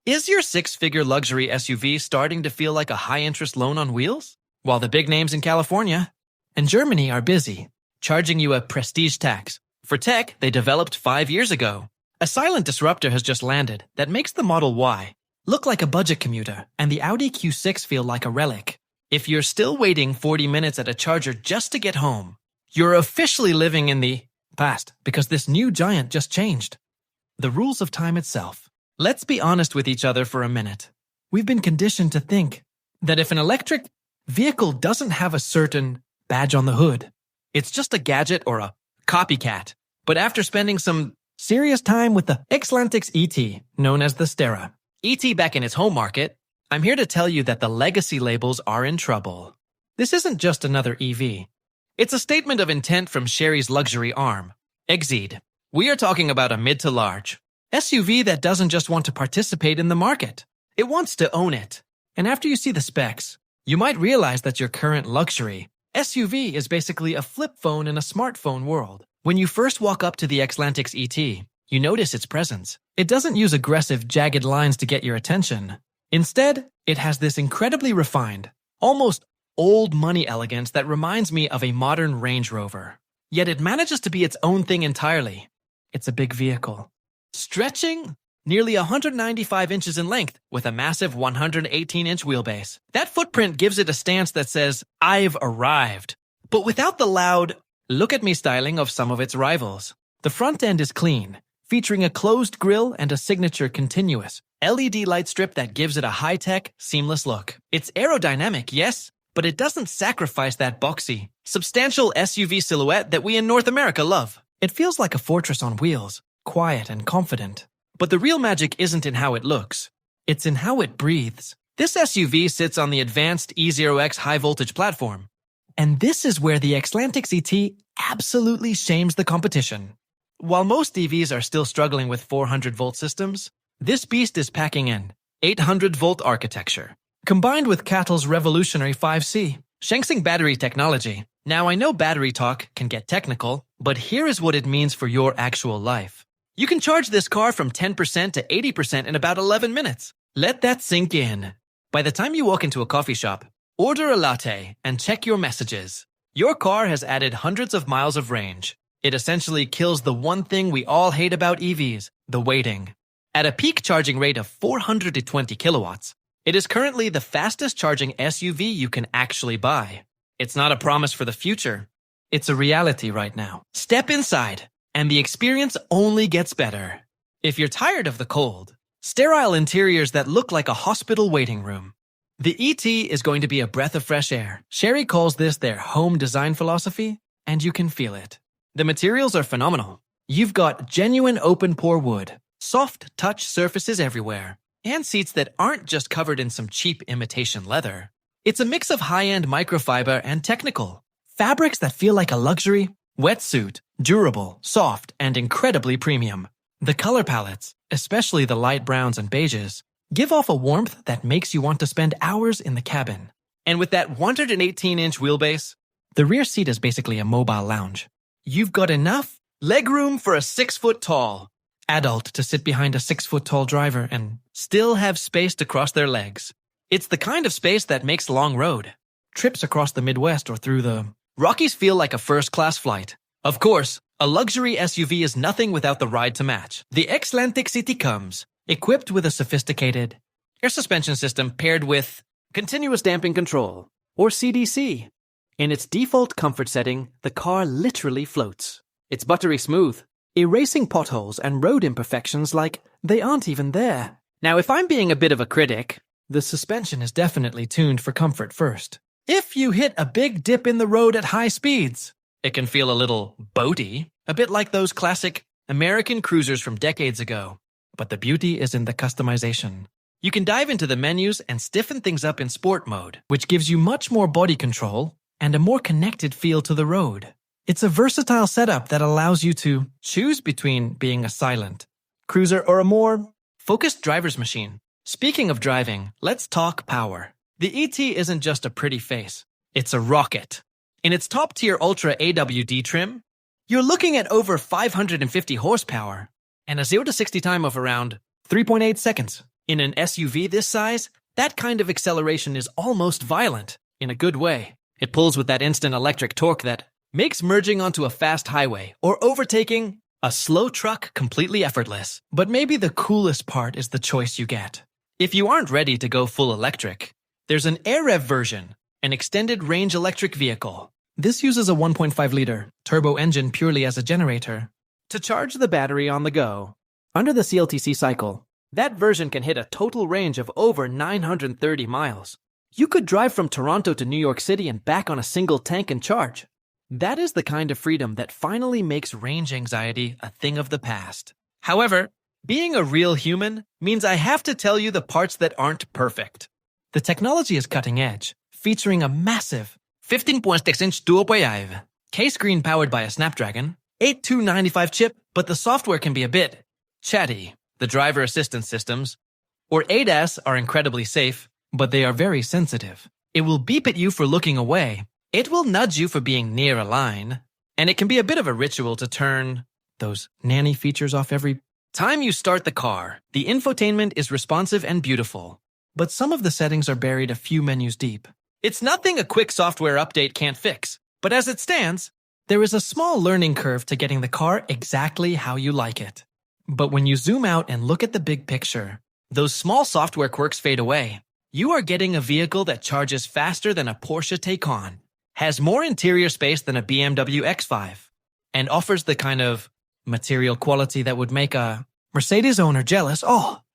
Is your six-figure luxury SUV starting to feel like a high-interest loan on wheels? While the big names in California and Germany are busy, charging you a prestige tax for tech they developed 5 years ago. A silent disruptor has just landed that makes the Model Y look like a budget commuter and the Audi Q6 feel like a relic. If you're still waiting 40 minutes at a charger just to get home, you're officially living in the past because this new giant just changed the rules of time itself. Let's be honest with each other for a minute. We've been conditioned to think that if an electric vehicle doesn't have a certain badge on the hood, it's just a gadget or a copycat. But after spending some serious time with the Exlantix ET, known as the Sterra ET back in its home market, I'm here to tell you that the legacy labels are in trouble. This isn't just another EV. It's a statement of intent from Chery's luxury arm, Exeed. We are talking about a mid to large SUV that doesn't just want to participate in the market. It wants to own it. And after you see the specs, you might realize that your current luxury SUV is basically a flip phone in a smartphone world. When you first walk up to the Exlantix ET, you notice its presence. It doesn't use aggressive, jagged lines to get your attention. Instead, it has this incredibly refined, almost old money elegance that reminds me of a modern Range Rover. Yet it manages to be its own thing entirely. It's a big vehicle, stretching nearly 195 inches in length with a massive 118-inch wheelbase. That footprint gives it a stance that says, "I've arrived," but without the loud, look-at-me styling of some of its rivals. The front end is clean, featuring a closed grille and a signature continuous LED light strip that gives it a high-tech, seamless look. It's aerodynamic, yes, but it doesn't sacrifice that boxy, substantial SUV silhouette that we in North America love. It feels like a fortress on wheels, quiet and confident. But the real magic isn't in how it looks. It's in how it breathes. This SUV sits on the advanced E0X high-voltage platform. And this is where the Exlantix ET absolutely shames the competition. While most EVs are still struggling with 400-volt systems, this beast is packing in 800-volt architecture, combined with CATL's revolutionary 5C Shenxing battery technology. Now, I know battery talk can get technical, but here is what it means for your actual life. You can charge this car from 10% to 80% in about 11 minutes. Let that sink in. By the time you walk into a coffee shop, order a latte and check your messages, your car has added hundreds of miles of range. It essentially kills the one thing we all hate about EVs, the waiting. At a peak charging rate of 420 kilowatts, it is currently the fastest charging SUV you can actually buy. It's not a promise for the future. It's a reality right now. Step inside, and the experience only gets better. If you're tired of the cold, sterile interiors that look like a hospital waiting room, the ET is going to be a breath of fresh air. Chery calls this their home design philosophy, and you can feel it. The materials are phenomenal. You've got genuine open-pore wood, soft touch surfaces everywhere, and seats that aren't just covered in some cheap imitation leather. It's a mix of high-end microfiber and technical fabrics that feel like a luxury wetsuit, durable, soft, and incredibly premium. The color palettes, especially the light browns and beiges, give off a warmth that makes you want to spend hours in the cabin. And with that 118-inch wheelbase, the rear seat is basically a mobile lounge. You've got enough legroom for a 6-foot-tall adult to sit behind a 6-foot-tall driver and still have space to cross their legs. It's the kind of space that makes long road trips across the Midwest or through the Rockies feel like a first-class flight. Of course, a luxury SUV is nothing without the ride to match. The Exlantix ET comes equipped with a sophisticated air suspension system paired with continuous damping control, or CDC. In its default comfort setting, the car literally floats. It's buttery smooth, erasing potholes and road imperfections like they aren't even there. Now, if I'm being a bit of a critic, the suspension is definitely tuned for comfort first. If you hit a big dip in the road at high speeds, it can feel a little boaty, a bit like those classic American cruisers from decades ago. But the beauty is in the customization. You can dive into the menus and stiffen things up in sport mode, which gives you much more body control and a more connected feel to the road. It's a versatile setup that allows you to choose between being a silent cruiser or a more focused driver's machine. Speaking of driving, let's talk power. The ET isn't just a pretty face, it's a rocket. In its top-tier Ultra AWD trim, you're looking at over 550 horsepower and a 0 to 60 time of around 3.8 seconds. In an SUV this size, that kind of acceleration is almost violent, in a good way. It pulls with that instant electric torque that makes merging onto a fast highway or overtaking a slow truck completely effortless. But maybe the coolest part is the choice you get. If you aren't ready to go full electric, there's an EREV version, an extended range electric vehicle. This uses a 1.5-liter turbo engine purely as a generator to charge the battery on the go. Under the CLTC cycle, that version can hit a total range of over 930 miles. You could drive from Toronto to New York City and back on a single tank and charge. That is the kind of freedom that finally makes range anxiety a thing of the past. However, being a real human means I have to tell you the parts that aren't perfect. The technology is cutting edge, featuring a massive 15.6-inch dual-wave K-screen powered by a Snapdragon 8295 chip, but the software can be a bit chatty. The driver assistance systems, or ADAS, are incredibly safe, but they are very sensitive. It will beep at you for looking away. It will nudge you for being near a line, and it can be a bit of a ritual to turn those nanny features off every time you start the car. The infotainment is responsive and beautiful, but some of the settings are buried a few menus deep. It's nothing a quick software update can't fix, but as it stands, there is a small learning curve to getting the car exactly how you like it. But when you zoom out and look at the big picture, those small software quirks fade away. You are getting a vehicle that charges faster than a Porsche Taycan, has more interior space than a BMW X5, and offers the kind of material quality that would make a Mercedes owner jealous,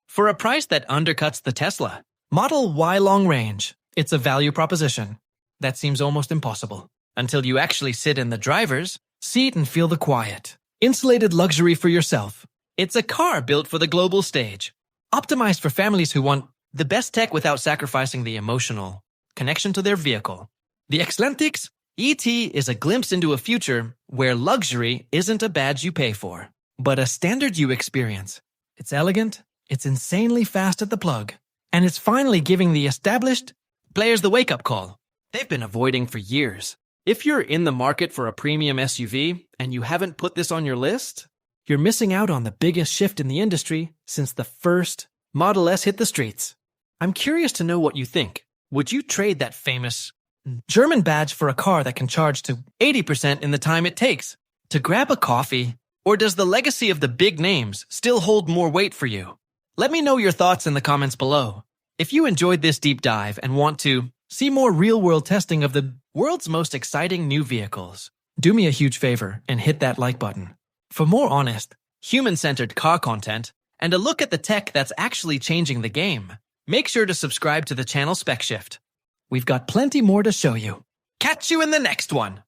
for a price that undercuts the Tesla Model Y long range. It's a value proposition that seems almost impossible until you actually sit in the driver's seat and feel the quiet, insulated luxury for yourself. It's a car built for the global stage, optimized for families who want the best tech without sacrificing the emotional connection to their vehicle. The Exlantix ET is a glimpse into a future where luxury isn't a badge you pay for, but a standard you experience. It's elegant, it's insanely fast at the plug, and it's finally giving the established players the wake-up call they've been avoiding for years. If you're in the market for a premium SUV and you haven't put this on your list, you're missing out on the biggest shift in the industry since the first Model S hit the streets. I'm curious to know what you think. Would you trade that famous German badge for a car that can charge to 80% in the time it takes to grab a coffee? Or does the legacy of the big names still hold more weight for you? Let me know your thoughts in the comments below. If you enjoyed this deep dive and want to see more real-world testing of the world's most exciting new vehicles, do me a huge favor and hit that like button. For more honest, human-centered car content and a look at the tech that's actually changing the game, make sure to subscribe to the channel SpecShift. We've got plenty more to show you. Catch you in the next one!